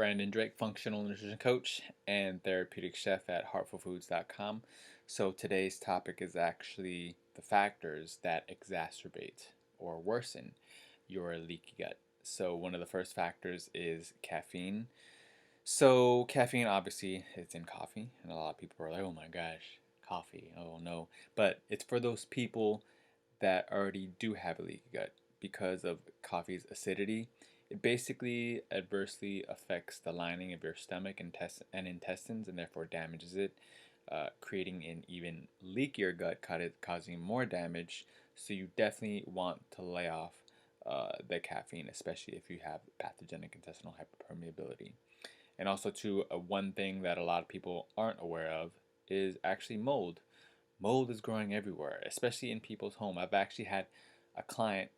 Brandon Drake, functional nutrition coach and therapeutic chef at heartfulfoods.com. So today's topic is actually the factors that exacerbate or worsen your leaky gut. So one of the first factors is caffeine. So caffeine obviously is in coffee, and a lot of people are like, "Oh my gosh, coffee! Oh no!" But it's for those people that already do have a leaky gut because of coffee's acidity. It basically adversely affects the lining of your stomach and intestines and therefore damages it, creating an even leakier gut, causing more damage. So you definitely want to lay off the caffeine, especially if you have pathogenic intestinal hyperpermeability. And also, too, one thing that a lot of people aren't aware of is actually mold. Mold is growing everywhere, especially in people's home. I've actually had a client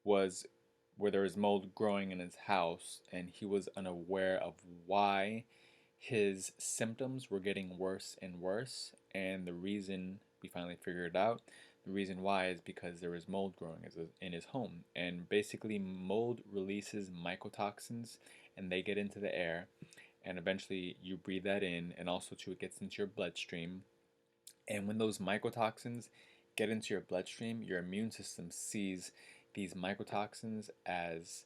was where there was mold growing in his house, and he was unaware of why his symptoms were getting worse and worse. And the reason we finally figured it out, the reason why is because there was mold growing in his home. And basically, mold releases mycotoxins and they get into the air. And eventually, you breathe that in, and also, too, it gets into your bloodstream. And when those mycotoxins get into your bloodstream, your immune system sees these mycotoxins as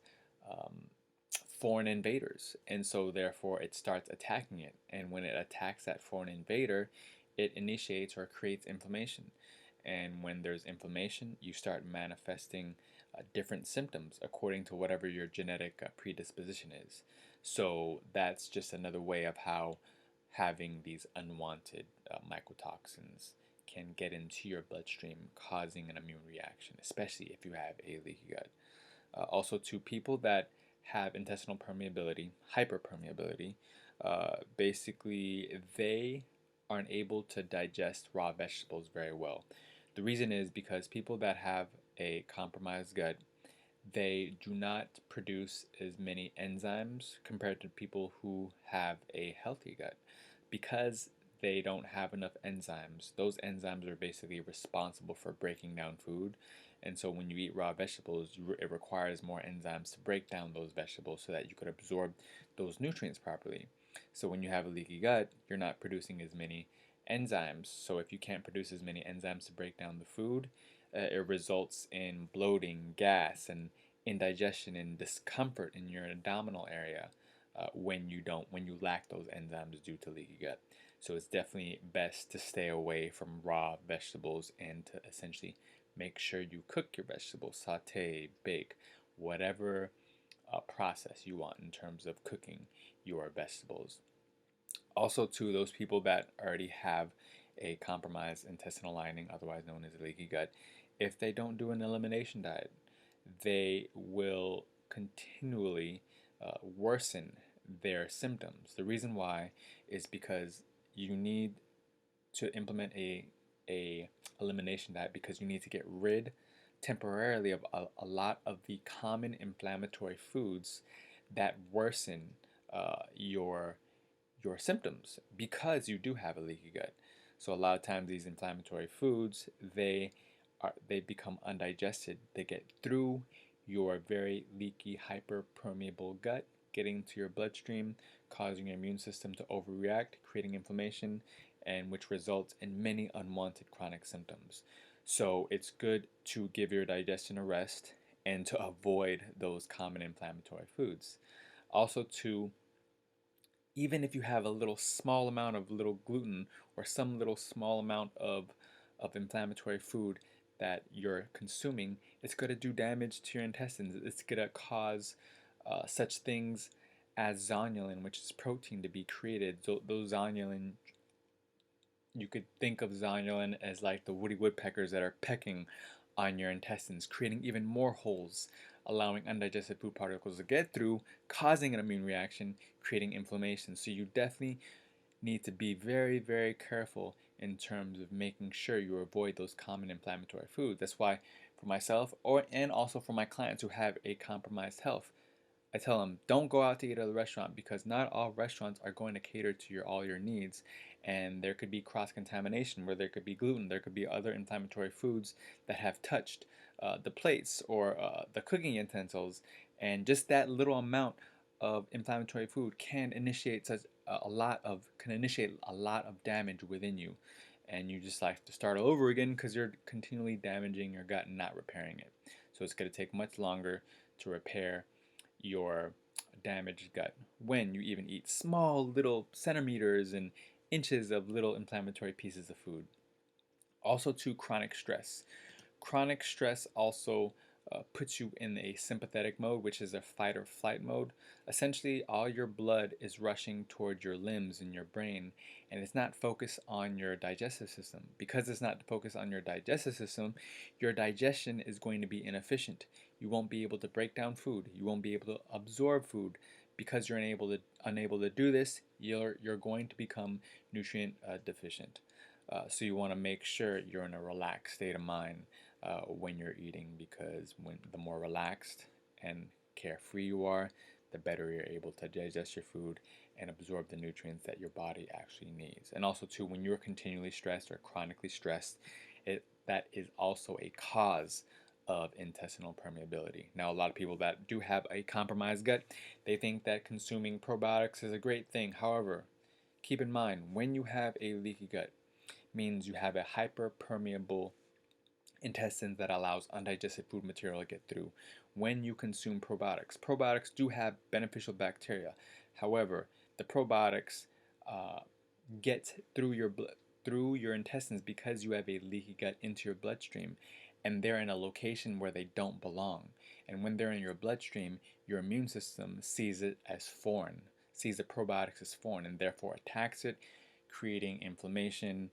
um, foreign invaders. And so, therefore, it starts attacking it. And when it attacks that foreign invader, it initiates or creates inflammation. And when there's inflammation, you start manifesting different symptoms according to whatever your genetic predisposition is. So, that's just another way of how having these unwanted mycotoxins can get into your bloodstream, causing an immune reaction, especially if you have a leaky gut. Also, to people that have intestinal permeability, hyperpermeability, basically they aren't able to digest raw vegetables very well. The reason is because people that have a compromised gut, they do not produce as many enzymes compared to people who have a healthy gut because they don't have enough enzymes. Those enzymes are basically responsible for breaking down food. And so when you eat raw vegetables, it requires more enzymes to break down those vegetables so that you could absorb those nutrients properly. So when you have a leaky gut, you're not producing as many enzymes. So if you can't produce as many enzymes to break down the food, it results in bloating, gas, and indigestion and discomfort in your abdominal area when you lack those enzymes due to leaky gut. So it's definitely best to stay away from raw vegetables and to essentially make sure you cook your vegetables, saute, bake, whatever process you want in terms of cooking your vegetables. Also, to those people that already have a compromised intestinal lining, otherwise known as a leaky gut, if they don't do an elimination diet, they will continually worsen their symptoms. The reason why is because you need to implement a elimination diet because you need to get rid temporarily of a lot of the common inflammatory foods that worsen your symptoms because you do have a leaky gut. So a lot of times these inflammatory foods they become undigested. They get through your very leaky, hyperpermeable gut, getting to your bloodstream, causing your immune system to overreact, creating inflammation, and which results in many unwanted chronic symptoms. So it's good to give your digestion a rest and to avoid those common inflammatory foods. Also, to even if you have a little small amount of little gluten or some little small amount of inflammatory food that you're consuming, it's going to do damage to your intestines. It's going to cause such things as zonulin, which is protein, to be created. So those zonulin, you could think of zonulin as like the woody woodpeckers that are pecking on your intestines, creating even more holes, allowing undigested food particles to get through, causing an immune reaction, creating inflammation. So you definitely need to be very, very careful in terms of making sure you avoid those common inflammatory foods. That's why for myself and also for my clients who have a compromised health, I tell them don't go out to eat at a restaurant because not all restaurants are going to cater to all your needs, and there could be cross contamination where there could be gluten, there could be other inflammatory foods that have touched the plates or the cooking utensils, and just that little amount of inflammatory food can initiate a lot of damage within you, and you just like to start all over again because you're continually damaging your gut and not repairing it. So it's going to take much longer to repair your damaged gut when you even eat small little centimeters and inches of little inflammatory pieces of food. Also, to chronic stress. Chronic stress also puts you in a sympathetic mode, which is a fight or flight mode. Essentially, all your blood is rushing toward your limbs and your brain, and it's not focused on your digestive system. Because it's not focused on your digestive system, your digestion is going to be inefficient. You won't be able to break down food. You won't be able to absorb food. Because you're unable to do this, you're going to become nutrient deficient. So you want to make sure you're in a relaxed state of mind when you're eating, because the more relaxed and carefree you are, the better you're able to digest your food and absorb the nutrients that your body actually needs. And also too, when you're continually stressed or chronically stressed, that is also a cause of intestinal permeability. Now, a lot of people that do have a compromised gut, they think that consuming probiotics is a great thing. However, keep in mind, when you have a leaky gut, means you have a hyperpermeable intestines that allows undigested food material to get through. When you consume probiotics do have beneficial bacteria. However, the probiotics uh, get through your intestines because you have a leaky gut into your bloodstream, and they're in a location where they don't belong. And when they're in your bloodstream, your immune system sees it as foreign, sees the probiotics as foreign, and therefore attacks it, creating inflammation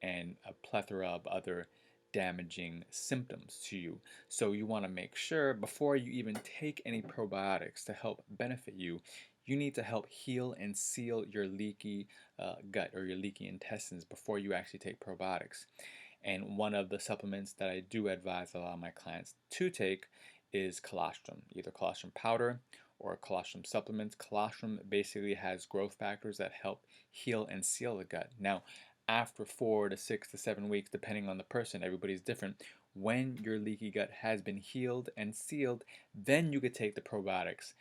and a plethora of other damaging symptoms to you. So you want to make sure before you even take any probiotics to help benefit you, you need to help heal and seal your leaky gut or your leaky intestines before you actually take probiotics. And one of the supplements that I do advise a lot of my clients to take is colostrum, either colostrum powder or colostrum supplements. Colostrum basically has growth factors that help heal and seal the gut. Now, after 4 to 6 to 7 weeks, depending on the person, everybody's different. When your leaky gut has been healed and sealed, then you could take the probiotics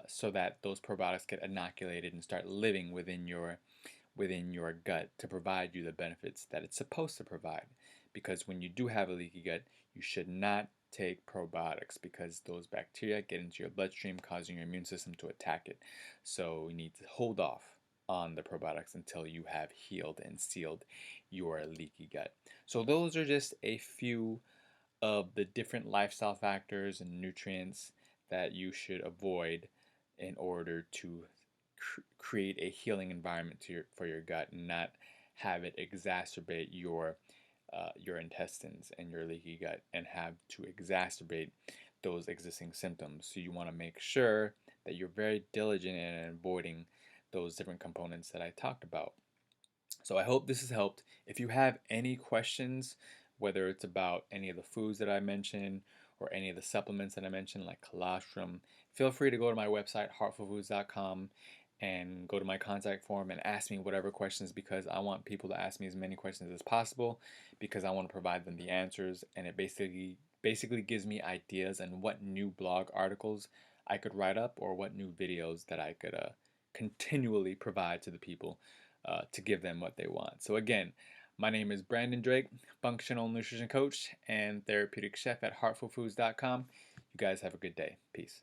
so that those probiotics get inoculated and start living within your gut to provide you the benefits that it's supposed to provide. Because when you do have a leaky gut, you should not take probiotics because those bacteria get into your bloodstream, causing your immune system to attack it. So you need to hold off on the probiotics until you have healed and sealed your leaky gut. So those are just a few of the different lifestyle factors and nutrients that you should avoid in order to create a healing environment for your gut and not have it exacerbate your intestines and your leaky gut and have to exacerbate those existing symptoms. So you want to make sure that you're very diligent in avoiding those different components that I talked about. So I hope this has helped. If you have any questions, whether it's about any of the foods that I mentioned or any of the supplements that I mentioned, like colostrum, feel free to go to my website, heartfulfoods.com, and go to my contact form and ask me whatever questions, because I want people to ask me as many questions as possible because I want to provide them the answers, and it basically gives me ideas on what new blog articles I could write up or what new videos that I could continually provide to the people to give them what they want. So again, my name is Brandon Drake, functional nutrition coach and therapeutic chef at heartfulfoods.com. You guys have a good day. Peace.